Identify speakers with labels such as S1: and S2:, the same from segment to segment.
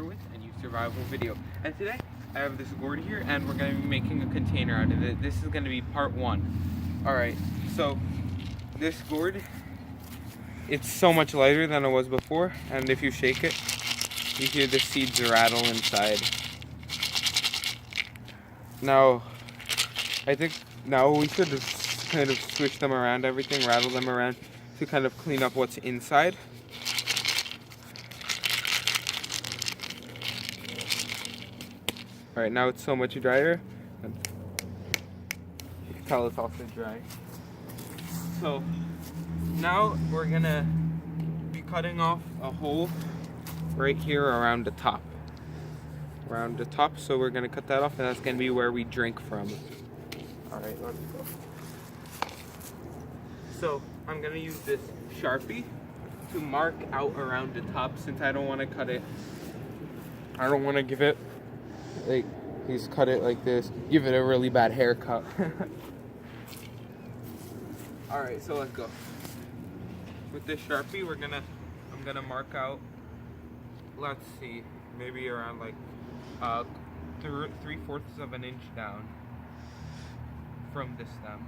S1: with a new survival video. And today I have this gourd here and we're going to be making a container out of it. This is going to be part one. Alright, so this gourd, it's so much lighter than it was before, and if you shake it, you hear the seeds rattle inside. Now, I think now we should just kind of switch them around, everything, rattle them around to kind of clean up what's inside. Alright, now it's so much drier. And you can tell it's also dry. So now we're gonna be cutting off a hole right here around the top. Around the top, so we're gonna cut that off, and that's gonna be where we drink from. Alright, let's go. So I'm gonna use this Sharpie to mark out around the top, since I don't want to cut it. I don't want to give it like he's cut it like this, give it a really bad haircut. Alright, so let's go. With this Sharpie, I'm gonna mark out, let's see, maybe around like 3/4 of an inch down from the stem.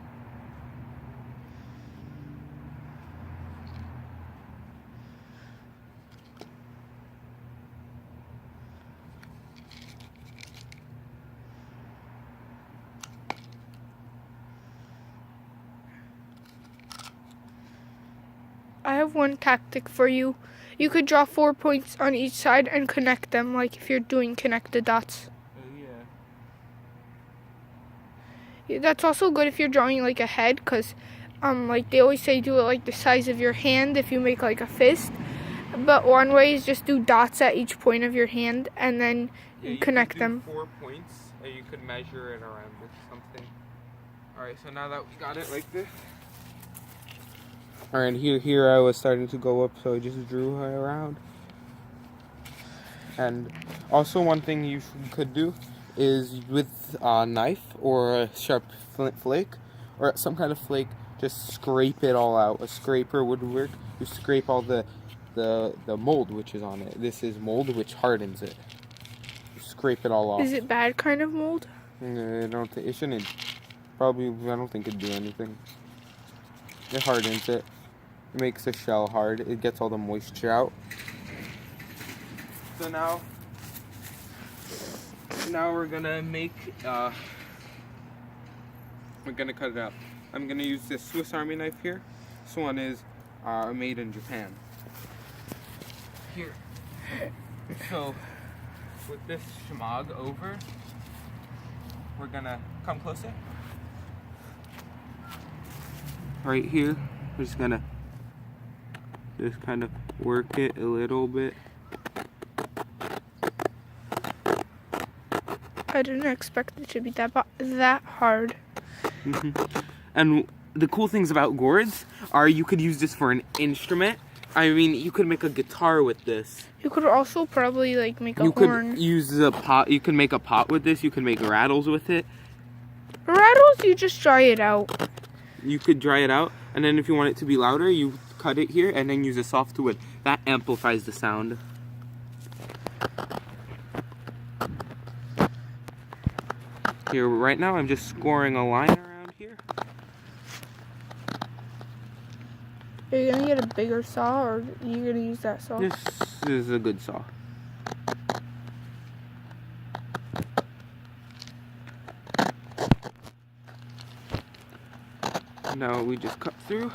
S2: I have one tactic for you. You could draw 4 points on each side and connect them, like if you're doing connect the dots. Yeah, that's also good if you're drawing like a head, because like they always say do it like the size of your hand if you make like a fist. But one way is just do dots at each point of your hand and then connect them.
S1: 4 points, and you could measure it around with something. Alright, so now that we got it like this. Alright, here I was starting to go up, so I just drew her around. And also one thing you could do is with a knife or a sharp flake or some kind of flake, just scrape it all out. A scraper would work. You scrape all the mold which is on it. This is mold which hardens it. You scrape it all off.
S2: Is it bad kind of mold?
S1: I don't think it shouldn't. Probably, I don't think it'd do anything. It hardens it. It makes the shell hard. It gets all the moisture out. So now we're gonna make, we're gonna cut it up. I'm gonna use this Swiss Army knife here. This one is made in Japan. Here. So with this shmog over, we're gonna come closer. Right here, we're just gonna just kind of work it a little bit.
S2: I didn't expect it to be that hard.
S1: And the cool things about gourds are you could use this for an instrument. I mean, you could make a guitar with this.
S2: You could also probably like make a horn.
S1: You could use a pot. You can make a pot with this. You can make rattles with it.
S2: Rattles, you just dry it out.
S1: You could dry it out, and then if you want it to be louder, you cut it here and then use a softwood. That amplifies the sound. Here, right now, I'm just scoring a line around here.
S2: Are you gonna get a bigger saw, or are you gonna use that saw?
S1: This is a good saw. Now we just cut through.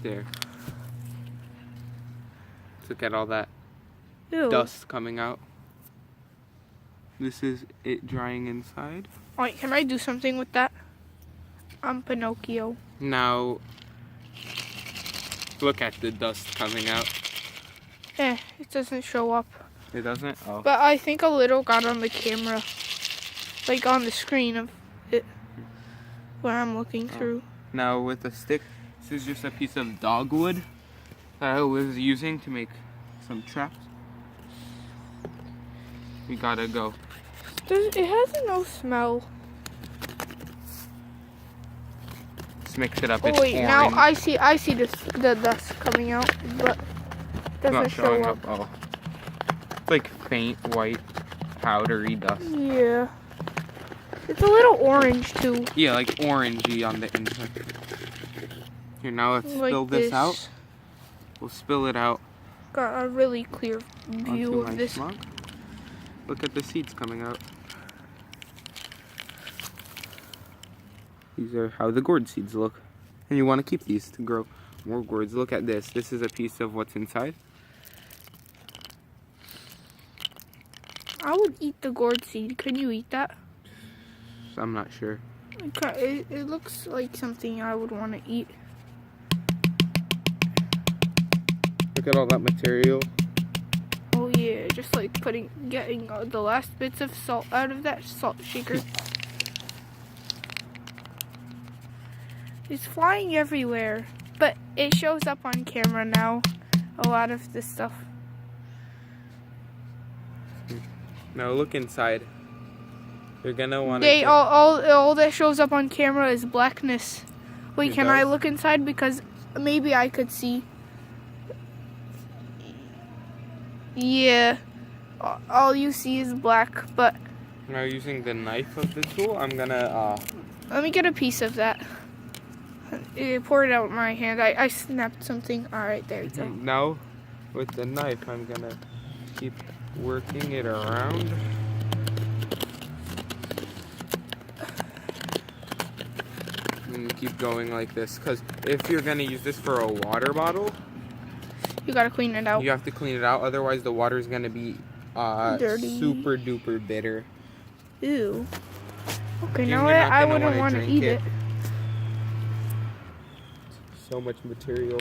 S1: There. Look at all that dust coming out. This is it drying inside.
S2: Wait, can I do something with that? I'm Pinocchio.
S1: Now, look at the dust coming out.
S2: It doesn't show up.
S1: It doesn't? Oh.
S2: But I think a little got on the camera. Like on the screen of it. Where I'm looking through.
S1: Now with a stick, this is just a piece of dogwood that I was using to make some traps. We gotta go.
S2: It has no smell.
S1: Let's mix it up.
S2: Oh
S1: It's
S2: wait,
S1: orange.
S2: now I see the dust coming out, but doesn't
S1: Not
S2: show
S1: showing
S2: up.
S1: Oh. It's like faint white powdery dust.
S2: Yeah. It's a little orange too.
S1: Yeah, like orangey on the inside. Here, now let's
S2: Like
S1: spill this out. We'll spill it out
S2: Got a really clear view
S1: onto
S2: of
S1: my
S2: this.
S1: mug. Look at the seeds coming out. These are how the gourd seeds look. And you want to keep these to grow more gourds. Look at this. This is a piece of what's inside.
S2: I would eat the gourd seed. Can you eat that?
S1: I'm not sure.
S2: It looks like something I would want to eat.
S1: Look at all that material.
S2: Oh yeah, just like getting the last bits of salt out of that salt shaker. It's flying everywhere, but it shows up on camera now. A lot of this stuff.
S1: Now look inside. You're gonna want to.
S2: All that shows up on camera is blackness. Wait,
S1: It
S2: can I
S1: does?
S2: look inside, because maybe I could see? Yeah, all you see is black. But
S1: Now using the knife of the tool, I'm gonna
S2: let me get a piece of that. It poured out my hand. I snapped something. All right, there you go.
S1: Now with the knife, I'm gonna keep working it around. And keep going like this, because if you're gonna use this for a water bottle,
S2: You gotta clean it out.
S1: you have to clean it out. Otherwise, the water is gonna be
S2: Dirty.
S1: super duper bitter.
S2: Ew. Okay,
S1: And
S2: now
S1: you're not
S2: I
S1: gonna
S2: wouldn't
S1: wanna
S2: want to
S1: drink
S2: eat it.
S1: So much material.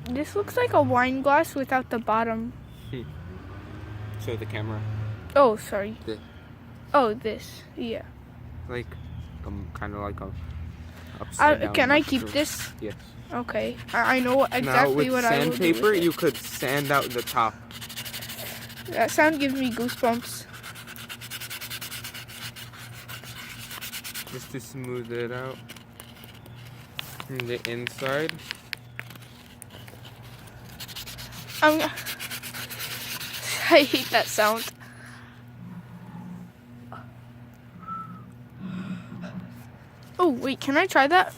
S2: This looks like a wine glass without the bottom.
S1: Show the camera.
S2: Oh, sorry.
S1: This.
S2: Oh, this. Yeah.
S1: Like, kind of like a upside down
S2: Can I keep
S1: mushroom.
S2: this?
S1: Yes.
S2: Okay. I know exactly
S1: now,
S2: what I will do
S1: with sandpaper,
S2: with it.
S1: you could sand out the top.
S2: That sound gives me goosebumps.
S1: Just to smooth it out. From the inside.
S2: I hate that sound. Oh, wait, can I try that?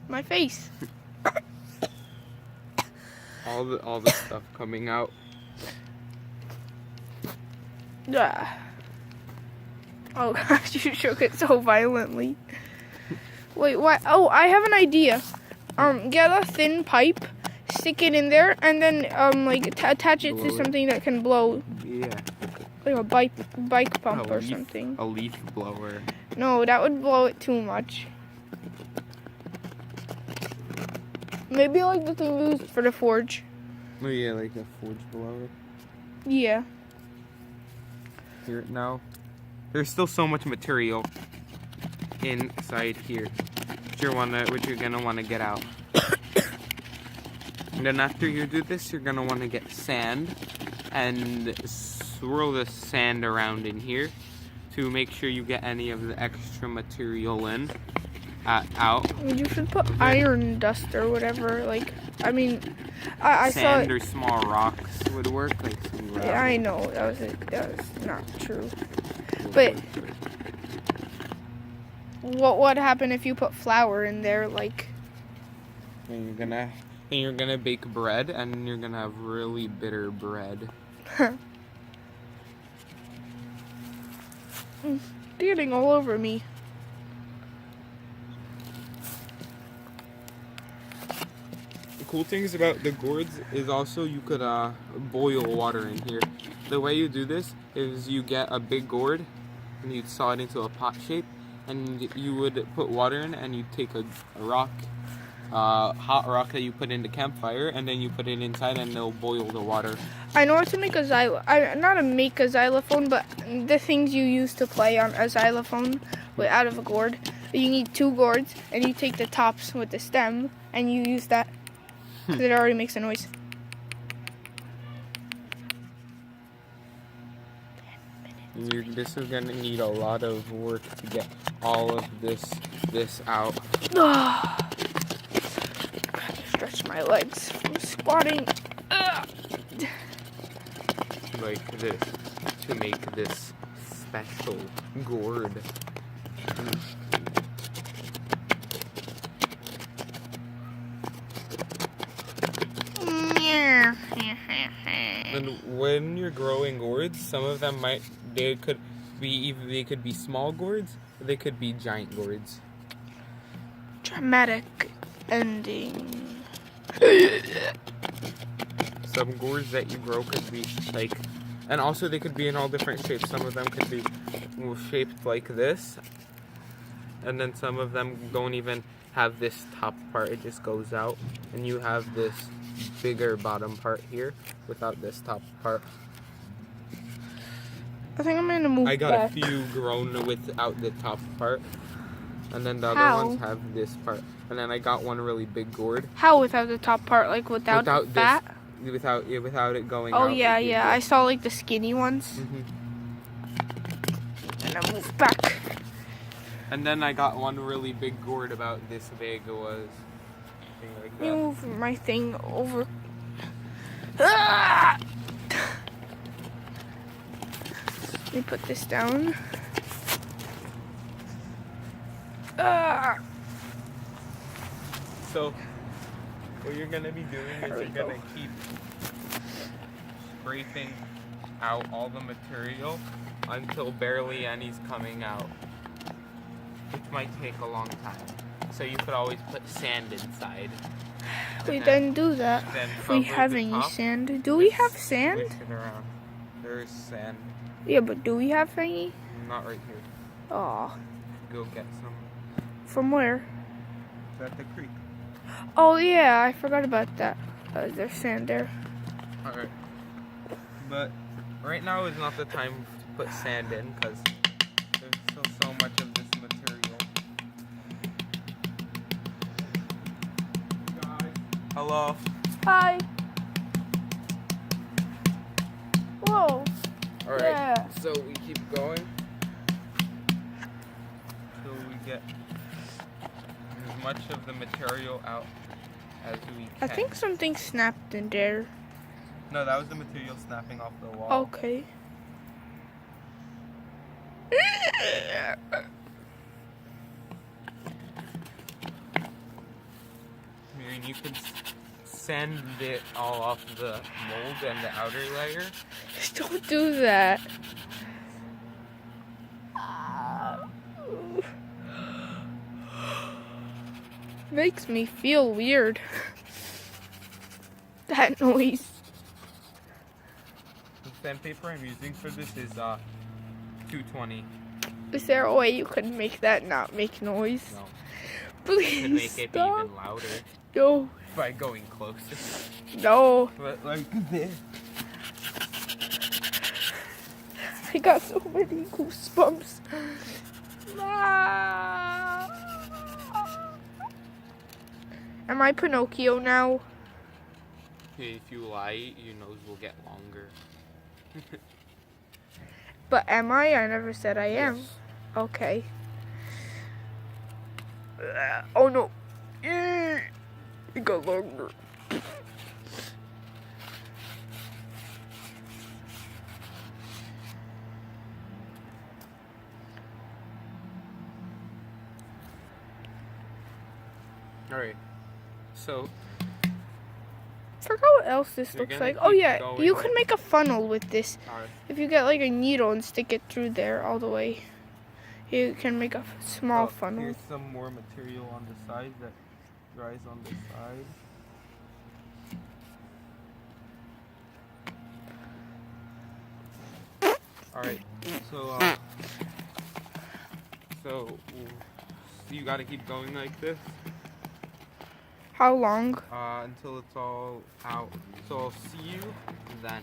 S2: My face.
S1: All the stuff coming out.
S2: Yeah. Oh gosh, you shook it so violently. Wait, what? Oh, I have an idea. Get a thin pipe, stick it in there, and then attach it
S1: Blow
S2: to
S1: it.
S2: something that can blow,
S1: Yeah.
S2: like a bike pump or something.
S1: A leaf blower.
S2: No, that would blow it too much. Maybe like the thing used for the forge.
S1: Oh yeah, like a forge blower.
S2: Yeah.
S1: Here now. There's still so much material inside here, which you're gonna want to get out. And then after you do this, you're gonna want to get sand and swirl the sand around in here to make sure you get any of the extra material in out.
S2: You should put iron dust or whatever. Like, I mean, I saw
S1: Sand
S2: it.
S1: or small rocks would work, like some gravel.
S2: Yeah, I know that was not true. But what would happen if you put flour in there? Like,
S1: And you're gonna bake bread, and you're gonna have really bitter bread.
S2: getting all over me.
S1: The cool things about the gourds is also you could boil water in here. The way you do this is you get a big gourd and you'd saw it into a pot shape, and you would put water in, and you'd take a rock, hot rock that you put in the campfire, and then you put it inside and it'll boil the water.
S2: I know how to make a xylophone, but the things you use to play on a xylophone out of a gourd. You need 2 gourds, and you take the tops with the stem, and you use that because it already makes a noise.
S1: This is gonna need a lot of work to get all of this out.
S2: Stretch my legs from squatting.
S1: Like this, to make this special gourd. And when you're growing gourds, some of them they could be small gourds, or they could be giant gourds.
S2: Dramatic ending.
S1: Some gourds that you grow could be like, and also they could be in all different shapes. Some of them could be shaped like this, and then some of them don't even have this top part. It just goes out, and you have this bigger bottom part here without this top part.
S2: I think I'm gonna move
S1: I got
S2: back.
S1: a few grown without the top part, and then the
S2: How?
S1: other ones have this part. And then I got one really big gourd.
S2: How without the top part? Like without the fat?
S1: Without it going
S2: Oh
S1: out.
S2: yeah. I saw like the skinny ones. And I moved back.
S1: And then I got one really big gourd about this big. It was like
S2: Let me
S1: that.
S2: move my thing over. Ah! Let me put this down. Ah!
S1: So what you're gonna be doing is you're gonna keep scraping out all the material until barely any's coming out, which might take a long time. So you could always put sand inside.
S2: We didn't do that.
S1: Then
S2: If we
S1: cover
S2: have
S1: the
S2: any
S1: top.
S2: sand. Do we have sand?
S1: Swish it around. There's sand.
S2: Yeah, but do we have any?
S1: Not right here.
S2: Oh,
S1: Go get some.
S2: from where?
S1: It's at the creek.
S2: Oh yeah, I forgot about that. There's sand there.
S1: Alright. But right now is not the time to put sand in because there's still so much of this material. Guys. Hello.
S2: Hi. Whoa.
S1: Alright.
S2: Yeah.
S1: So we keep going till we get as much of the material out as we can.
S2: I think something snapped in there.
S1: No, that was the material snapping off the wall.
S2: Okay.
S1: I mean, you can sand it all off the mold and the outer layer.
S2: Just don't do that. Makes me feel weird. That noise.
S1: The sandpaper I'm using for this is 220.
S2: Is there a way you could make that not make noise?
S1: No,
S2: Please
S1: to make it
S2: stop.
S1: even louder
S2: No.
S1: by going closer.
S2: No.
S1: But like this.
S2: I got so many goosebumps. Ah. Am I Pinocchio now?
S1: If you lie, your nose will get longer.
S2: But am I? I never said I am.
S1: Yes.
S2: Okay. Oh no. It got longer.
S1: Alright. So
S2: Forgot what else this
S1: You're
S2: looks
S1: gonna
S2: like. Oh
S1: keep
S2: yeah,
S1: going
S2: you
S1: like
S2: can make a funnel with this.
S1: alright.
S2: If you get like a needle and stick it through there all the way, you can make a small funnel.
S1: Here's some more material on the side that dries on the side. Alright, so you gotta keep going like this
S2: How long?
S1: until it's all out. So I'll see you then.